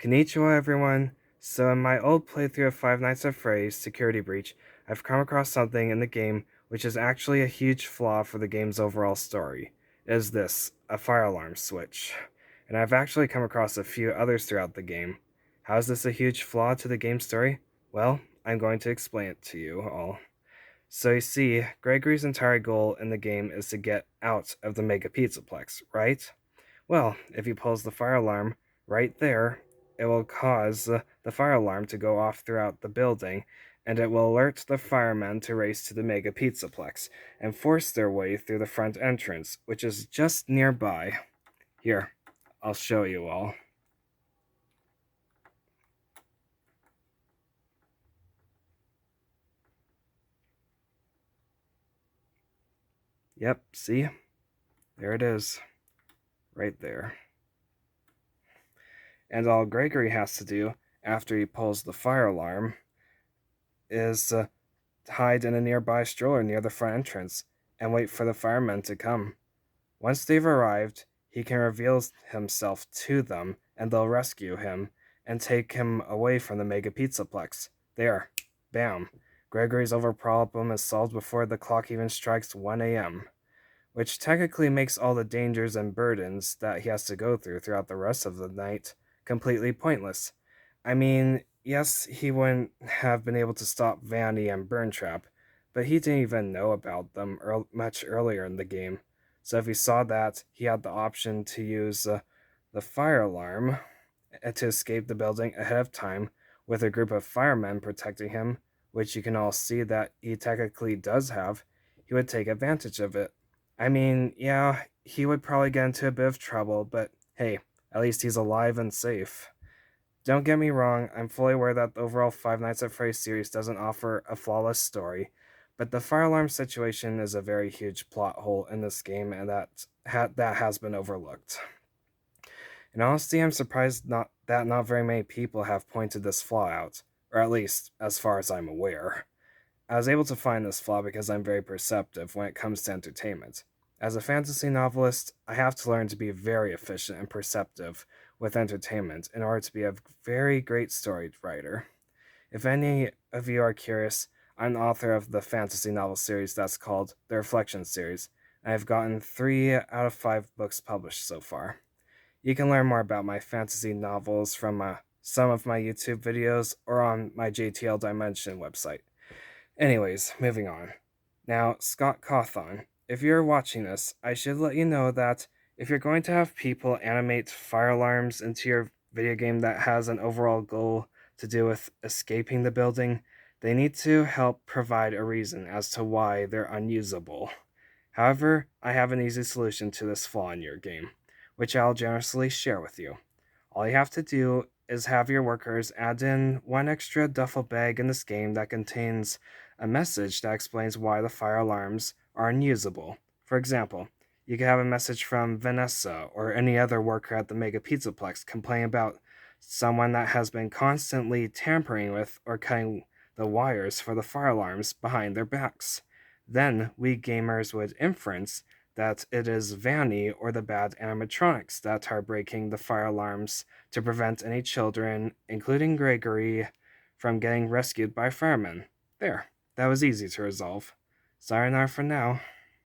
Konnichiwa, everyone. So, in my old playthrough of Five Nights at Freddy's Security Breach, I've come across something in the game which is actually a huge flaw for the game's overall story. It is this, a fire alarm switch. And I've actually come across a few others throughout the game. How is this a huge flaw to the game's story? Well, I'm going to explain it to you all. So you see, Gregory's entire goal in the game is to get out of the Mega Pizzaplex, right? Well, if he pulls the fire alarm right there, it will cause the fire alarm to go off throughout the building, and it will alert the firemen to race to the Mega Pizzaplex and force their way through the front entrance, which is just nearby. Here, I'll show you all. Yep, see? There it is. Right there. And all Gregory has to do after he pulls the fire alarm is hide in a nearby stroller near the front entrance and wait for the firemen to come. Once they've arrived, he can reveal himself to them and they'll rescue him and take him away from the Mega Pizzaplex. There. Bam. Gregory's over problem is solved before the clock even strikes 1 a.m., which technically makes all the dangers and burdens that he has to go throughout the rest of the night completely pointless. I mean, yes, he wouldn't have been able to stop Vanny and Burntrap, but he didn't even know about them much earlier in the game. So if he saw that, he had the option to use the fire alarm to escape the building ahead of time with a group of firemen protecting him, which you can all see that he technically does have. He would take advantage of it. I mean, yeah, he would probably get into a bit of trouble, but hey, at least he's alive and safe. Don't get me wrong, I'm fully aware that the overall Five Nights at Freddy series doesn't offer a flawless story, but the fire alarm situation is a very huge plot hole in this game, and that has been overlooked. In honesty, I'm surprised that not very many people have pointed this flaw out, or at least as far as I'm aware. I was able to find this flaw because I'm very perceptive when it comes to entertainment. As a fantasy novelist, I have to learn to be very efficient and perceptive with entertainment in order to be a very great story writer. If any of you are curious, I'm the author of the fantasy novel series that's called the Reflection series, and I've gotten 3 out of 5 books published so far. You can learn more about my fantasy novels from some of my YouTube videos or on my JTL Dimension website. Anyways, moving on. Now, Scott Cawthon, if you're watching this, I should let you know that if you're going to have people animate fire alarms into your video game that has an overall goal to do with escaping the building, they need to help provide a reason as to why they're unusable. However, I have an easy solution to this flaw in your game, which I'll generously share with you. All you have to do is have your workers add in one extra duffel bag in this game that contains a message that explains why the fire alarms are unusable. For example, you could have a message from Vanessa or any other worker at the Mega Pizzaplex complaining about someone that has been constantly tampering with or cutting the wires for the fire alarms behind their backs. Then we gamers would inference that it is Vanny or the bad animatronics that are breaking the fire alarms to prevent any children, including Gregory, from getting rescued by firemen. There, that was easy to resolve. Sayonara for now.